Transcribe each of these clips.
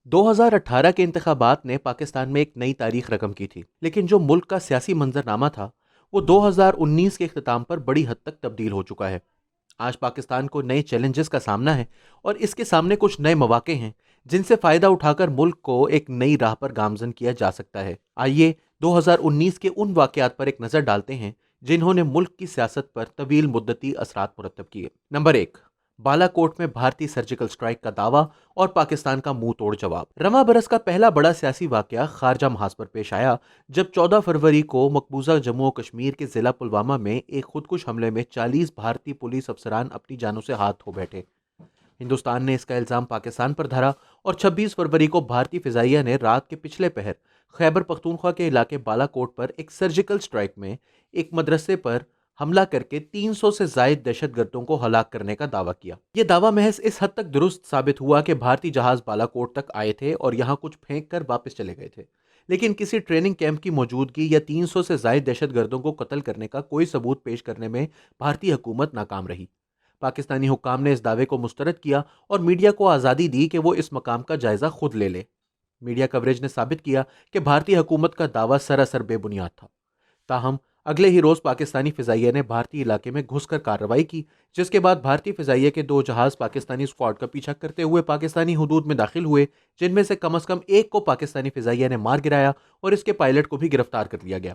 2018 کے انتخابات نے پاکستان میں ایک نئی تاریخ رقم کی تھی، لیکن جو ملک کا سیاسی منظرنامہ تھا وہ 2019 کے اختتام پر بڑی حد تک تبدیل ہو چکا ہے۔ آج پاکستان کو نئے چیلنجز کا سامنا ہے اور اس کے سامنے کچھ نئے مواقع ہیں جن سے فائدہ اٹھا کر ملک کو ایک نئی راہ پر گامزن کیا جا سکتا ہے۔ آئیے 2019 کے ان واقعات پر ایک نظر ڈالتے ہیں جنہوں نے ملک کی سیاست پر طویل مدتی اثرات مرتب کیے۔ نمبر 1، بالا کوٹ میں بھارتی سرجیکل سٹرائک کا دعویٰ اور پاکستان کا منہ توڑ جواب۔ رواں برس کا پہلا بڑا سیاسی واقعہ خارجہ محاذ پر پیش آیا جب 14 فروری کو مقبوضہ جموں و کشمیر کے ضلع پلوامہ میں ایک خودکش حملے میں 40 بھارتی پولیس افسران اپنی جانوں سے ہاتھ دھو بیٹھے۔ ہندوستان نے اس کا الزام پاکستان پر دھرا اور 26 فروری کو بھارتی فضائیہ نے رات کے پچھلے پہر خیبر پختونخوا کے علاقے بالا کوٹ پر ایک سرجیکل سٹرائک میں ایک مدرسے پر حملہ کر کے 300 سے زائد دہشت گردوں کو ہلاک کرنے کا دعویٰ کیا۔ یہ دعویٰ محض اس حد تک درست ثابت ہوا کہ بھارتی جہاز بالا کوٹ تک آئے تھے اور یہاں کچھ پھینک کر واپس چلے گئے تھے، لیکن کسی ٹریننگ کیمپ کی موجودگی یا 300 سے زائد دہشت گردوں کو قتل کرنے کا کوئی ثبوت پیش کرنے میں بھارتی حکومت ناکام رہی۔ پاکستانی حکام نے اس دعوے کو مسترد کیا اور میڈیا کو آزادی دی کہ وہ اس مقام کا جائزہ خود لے لے۔ میڈیا کوریج نے ثابت کیا کہ بھارتی حکومت کا دعویٰ سراسر بے بنیاد تھا۔ تاہم اگلے ہی روز پاکستانی فضائیہ نے بھارتی علاقے میں گھس کر کارروائی کی، جس کے بعد بھارتی فضائیہ کے 2 جہاز پاکستانی اسکواڈ کا پیچھا کرتے ہوئے پاکستانی حدود میں داخل ہوئے، جن میں سے کم از کم ایک کو پاکستانی فضائیہ نے مار گرایا اور اس کے پائلٹ کو بھی گرفتار کر لیا گیا۔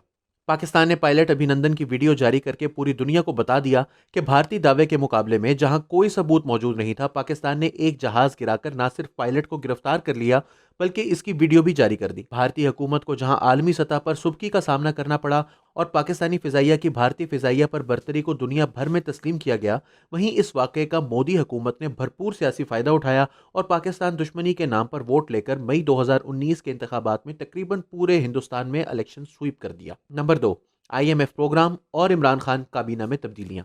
پاکستان نے پائلٹ ابھینندن کی ویڈیو جاری کر کے پوری دنیا کو بتا دیا کہ بھارتی دعوے کے مقابلے میں جہاں کوئی ثبوت موجود نہیں تھا، پاکستان نے ایک جہاز گرا کر نہ صرف پائلٹ کو گرفتار کر لیا بلکہ اس کی ویڈیو بھی جاری کر دی۔ بھارتی حکومت کو جہاں عالمی سطح پر سبکی کا سامنا کرنا پڑا اور پاکستانی فضائیہ کی بھارتی فضائیہ پر برتری کو دنیا بھر میں تسلیم کیا گیا، وہیں اس واقعے کا مودی حکومت نے بھرپور سیاسی فائدہ اٹھایا اور پاکستان دشمنی کے نام پر ووٹ لے کر مئی 2019 کے انتخابات میں تقریباً پورے ہندوستان میں الیکشن سویپ کر دیا۔ نمبر 2، IMF پروگرام اور عمران خان کابینہ میں تبدیلیاں۔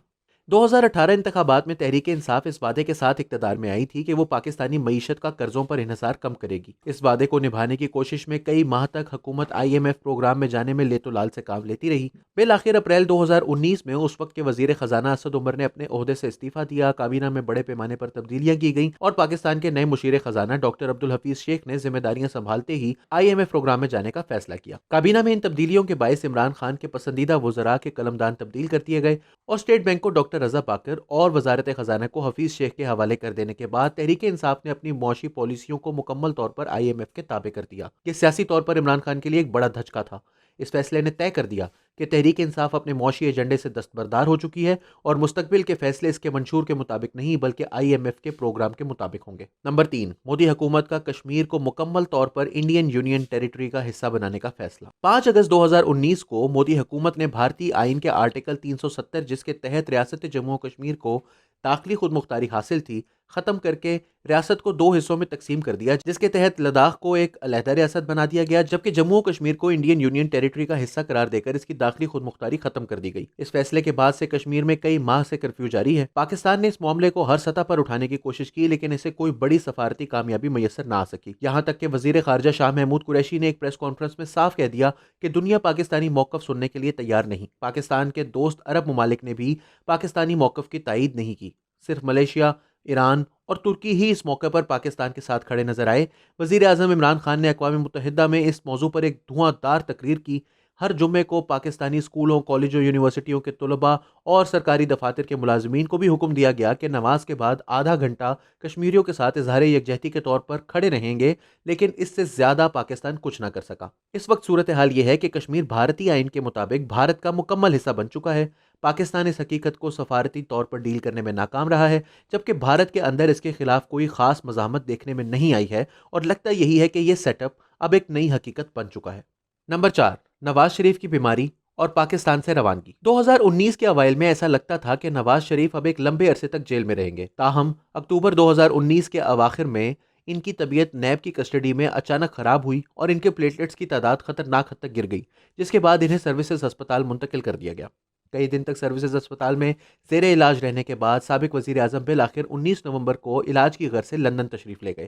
2018 انتخابات میں تحریک انصاف اس وعدے کے ساتھ اقتدار میں آئی تھی کہ وہ پاکستانی معیشت کا قرضوں پر انحصار کم کرے گی۔ اس وعدے کو نبھانے کی کوشش میں کئی ماہ تک حکومت IMF پروگرام میں جانے میں لیت و لال سے کام لیتی رہی۔ بالآخر اپریل 2019 میں اس وقت کے وزیر خزانہ اسد عمر نے اپنے عہدے سے استعفیٰ دیا، کابینہ میں بڑے پیمانے پر تبدیلیاں کی گئیں اور پاکستان کے نئے مشیر خزانہ ڈاکٹر عبدالحفیظ شیخ نے ذمہ داریاں سنبھالتے ہی IMF پروگرام میں جانے کا فیصلہ کیا۔ کابینہ میں ان تبدیلیوں کے باعث عمران خان کے پسندیدہ وزراء کے قلمدان تبدیل کر دیے گئے اور اسٹیٹ بینک کو ڈاکٹر رضا پاکر اور وزارت خزانہ کو حفیظ شیخ کے حوالے کر دینے کے بعد تحریک انصاف نے اپنی معاشی پالیسیوں کو مکمل طور پر IMF کے تابع کر دیا۔ یہ سیاسی طور پر عمران خان کے لیے ایک بڑا دھچکا تھا۔ اس فیصلے نے طے کر دیا کہ تحریک انصاف اپنے معاشی ایجنڈے سے دستبردار ہو چکی ہے اور مستقبل کے فیصلے اس کے منشور کے مطابق نہیں بلکہ IMF کے پروگرام کے مطابق ہوں گے۔ نمبر 3، مودی حکومت کا کشمیر کو مکمل طور پر انڈین یونین ٹیریٹری کا حصہ بنانے کا فیصلہ۔ 5 اگست 2019 کو مودی حکومت نے بھارتی آئین کے آرٹیکل 370 جس کے تحت ریاست جموں و کشمیر کو داخلی خود مختاری حاصل تھی، ختم کر کے ریاست کو 2 حصوں میں تقسیم کر دیا، جس کے تحت لداخ کو ایک علیحدہ ریاست بنا دیا گیا جبکہ جموں و کشمیر کو انڈین یونین ٹیریٹری کا حصہ قرار دے کر اس کی داخلی خود مختاری ختم کر دی گئی۔ اس فیصلے کے بعد سے کشمیر میں کئی ماہ سے کرفیو جاری ہے۔ پاکستان نے اس معاملے کو ہر سطح پر اٹھانے کی کوشش کی لیکن اسے کوئی بڑی سفارتی کامیابی میسر نہ آ سکی، یہاں تک کہ وزیر خارجہ شاہ محمود قریشی نے ایک پریس کانفرنس میں صاف کہہ دیا کہ دنیا پاکستانی موقف سننے کے لیے تیار نہیں۔ پاکستان کے دوست عرب ممالک نے بھی پاکستانی موقف کی تائید نہیں کی، صرف ملیشیا، ایران اور ترکی ہی اس موقع پر پاکستان کے ساتھ کھڑے نظر آئے۔ وزیر اعظم عمران خان نے اقوام متحدہ میں اس موضوع پر ایک دھواں دار تقریر کی۔ ہر جمعے کو پاکستانی اسکولوں، کالجوں، یونیورسٹیوں کے طلباء اور سرکاری دفاتر کے ملازمین کو بھی حکم دیا گیا کہ نماز کے بعد آدھا گھنٹہ کشمیریوں کے ساتھ اظہار یکجہتی کے طور پر کھڑے رہیں گے، لیکن اس سے زیادہ پاکستان کچھ نہ کر سکا۔ اس وقت صورتحال یہ ہے کہ کشمیر بھارتی آئین کے مطابق بھارت کا مکمل حصہ بن چکا ہے۔ پاکستان اس حقیقت کو سفارتی طور پر ڈیل کرنے میں ناکام رہا ہے، جبکہ بھارت کے اندر اس کے خلاف کوئی خاص مزاحمت دیکھنے میں نہیں آئی ہے اور لگتا یہی ہے کہ یہ سیٹ اپ اب ایک نئی حقیقت بن چکا ہے۔ نمبر 4، نواز شریف کی بیماری اور پاکستان سے روانگی۔ 2019 کے اوائل میں ایسا لگتا تھا کہ نواز شریف اب ایک لمبے عرصے تک جیل میں رہیں گے، تاہم اکتوبر 2019 کے اواخر میں ان کی طبیعت نیب کی کسٹڈی میں اچانک خراب ہوئی اور ان کے پلیٹلیٹس کی تعداد خطرناک حد تک گر گئی، جس کے بعد انہیں سروسز ہسپتال منتقل کر دیا گیا۔ کئی دن تک سروسز اسپتال میں زیر علاج رہنے کے بعد سابق وزیر اعظم بالآخر 19 نومبر کو علاج کی غرض سے لندن تشریف لے گئے۔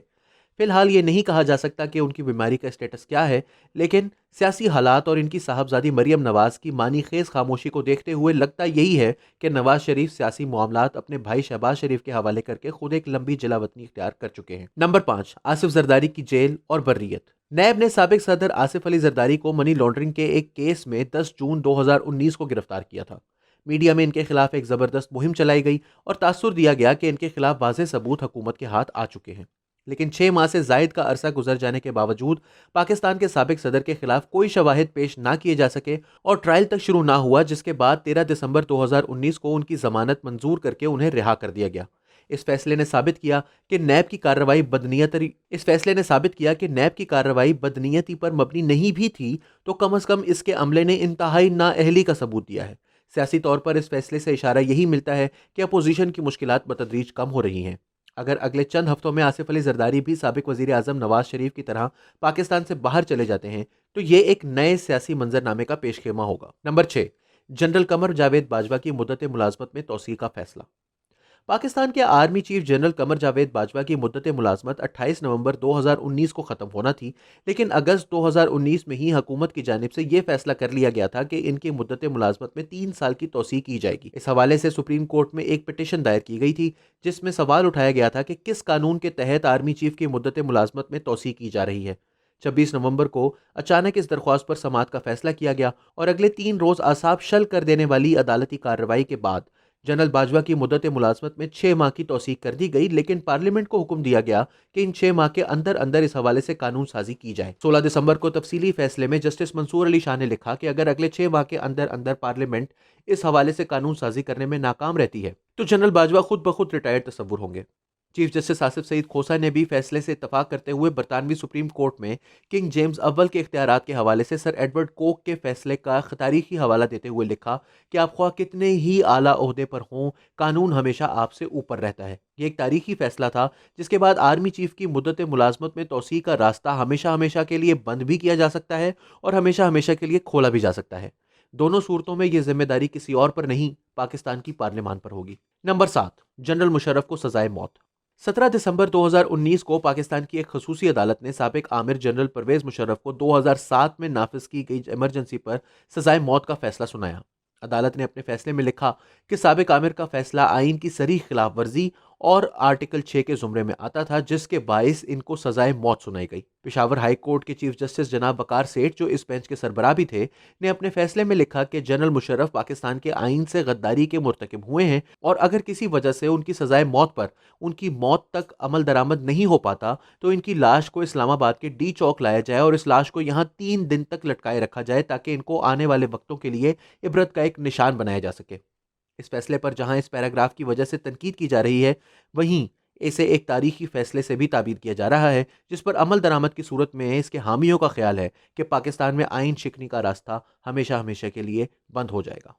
فی الحال یہ نہیں کہا جا سکتا کہ ان کی بیماری کا اسٹیٹس کیا ہے، لیکن سیاسی حالات اور ان کی صاحبزادی مریم نواز کی معنی خیز خاموشی کو دیکھتے ہوئے لگتا یہی ہے کہ نواز شریف سیاسی معاملات اپنے بھائی شہباز شریف کے حوالے کر کے خود ایک لمبی جلاوطنی اختیار کر چکے ہیں۔ نمبر 5، آصف زرداری کی جیل اور بریت۔ نیب نے سابق صدر آصف علی زرداری کو منی لانڈرنگ کے ایک کیس میں 10 جون 2019 کو گرفتار کیا تھا۔ میڈیا میں ان کے خلاف ایک زبردست مہم چلائی گئی اور تاثر دیا گیا کہ ان کے خلاف واضح ثبوت حکومت کے ہاتھ آ چکے ہیں، لیکن 6 ماہ سے زائد کا عرصہ گزر جانے کے باوجود پاکستان کے سابق صدر کے خلاف کوئی شواہد پیش نہ کیے جا سکے اور ٹرائل تک شروع نہ ہوا، جس کے بعد 13 دسمبر 2019 کو ان کی ضمانت منظور کر کے انہیں رہا کر دیا گیا۔ اس فیصلے نے ثابت کیا کہ نیب کی کارروائی بدنیتی پر مبنی نہیں بھی تھی تو کم از کم اس کے عملے نے انتہائی نااہلی کا ثبوت دیا ہے۔ سیاسی طور پر اس فیصلے سے اشارہ یہی ملتا ہے کہ اپوزیشن کی مشکلات بتدریج کم ہو رہی ہیں۔ اگر اگلے چند ہفتوں میں آصف علی زرداری بھی سابق وزیر اعظم نواز شریف کی طرح پاکستان سے باہر چلے جاتے ہیں تو یہ ایک نئے سیاسی منظرنامے کا پیش خیمہ ہوگا۔ نمبر 6، جنرل قمر جاوید باجوہ کی مدت ملازمت میں توسیع کا فیصلہ۔ پاکستان کے army chief general Qamar Javed Bajwa کی مدت ملازمت 28 نومبر 2019 کو ختم ہونا تھی، لیکن اگست 2019 میں ہی حکومت کی جانب سے یہ فیصلہ کر لیا گیا تھا کہ ان کی مدت ملازمت میں 3 سال کی توسیع کی جائے گی۔ اس حوالے سے سپریم کورٹ میں ایک پٹیشن دائر کی گئی تھی جس میں سوال اٹھایا گیا تھا کہ کس قانون کے تحت آرمی چیف کی مدت ملازمت میں توسیع کی جا رہی ہے۔ 26 نومبر کو اچانک اس درخواست پر سماعت کا فیصلہ کیا گیا اور اگلے 3 روز اعصاب شل کر دینے والی عدالتی کارروائی کے بعد جنرل باجوہ کی مدت ملازمت میں 6 ماہ کی توسیع کر دی گئی، لیکن پارلیمنٹ کو حکم دیا گیا کہ ان 6 ماہ کے اندر اندر اس حوالے سے قانون سازی کی جائے۔ 16 دسمبر کو تفصیلی فیصلے میں جسٹس منصور علی شاہ نے لکھا کہ اگر اگلے 6 ماہ کے اندر اندر پارلیمنٹ اس حوالے سے قانون سازی کرنے میں ناکام رہتی ہے تو جنرل باجوہ خود بخود ریٹائرڈ تصور ہوں گے۔ چیف جسٹس آصف سعید کھوسہ نے بھی فیصلے سے اتفاق کرتے ہوئے برطانوی سپریم کورٹ میں کنگ جیمز اول کے اختیارات کے حوالے سے سر ایڈورڈ کوک کے فیصلے کا تاریخی حوالہ دیتے ہوئے لکھا کہ آپ خواہ کتنے ہی اعلیٰ عہدے پر ہوں، قانون ہمیشہ آپ سے اوپر رہتا ہے۔ یہ ایک تاریخی فیصلہ تھا جس کے بعد آرمی چیف کی مدت ملازمت میں توسیع کا راستہ ہمیشہ ہمیشہ کے لیے بند بھی کیا جا سکتا ہے اور ہمیشہ ہمیشہ کے لیے کھولا بھی جا سکتا ہے۔ دونوں صورتوں میں یہ ذمہ داری کسی اور پر نہیں، پاکستان کی پارلیمان پر ہوگی۔ نمبر 7، جنرل مشرف کو سزائے موت۔ 17 دسمبر 2019 کو پاکستان کی ایک خصوصی عدالت نے سابق آمر جنرل پرویز مشرف کو 2007 میں نافذ کی گئی ایمرجنسی پر سزائے موت کا فیصلہ سنایا۔ عدالت نے اپنے فیصلے میں لکھا کہ سابق آمر کا فیصلہ آئین کی صریح خلاف ورزی اور آرٹیکل 6 کے زمرے میں آتا تھا، جس کے باعث ان کو سزائے موت سنائی گئی۔ پشاور ہائی کورٹ کے چیف جسٹس جناب وقار سیٹھ، جو اس بینچ کے سربراہ بھی تھے، نے اپنے فیصلے میں لکھا کہ جنرل مشرف پاکستان کے آئین سے غداری کے مرتکب ہوئے ہیں اور اگر کسی وجہ سے ان کی سزائے موت پر ان کی موت تک عمل درآمد نہیں ہو پاتا تو ان کی لاش کو اسلام آباد کے ڈی چوک لایا جائے اور اس لاش کو یہاں 3 دن تک لٹکائے رکھا جائے تاکہ ان کو آنے والے وقتوں کے لیے عبرت کا ایک نشان بنایا جا سکے۔ اس فیصلے پر جہاں اس پیراگراف کی وجہ سے تنقید کی جا رہی ہے، وہیں اسے ایک تاریخی فیصلے سے بھی تعبیر کیا جا رہا ہے جس پر عمل درآمد کی صورت میں اس کے حامیوں کا خیال ہے کہ پاکستان میں آئین شکنی کا راستہ ہمیشہ ہمیشہ کے لیے بند ہو جائے گا۔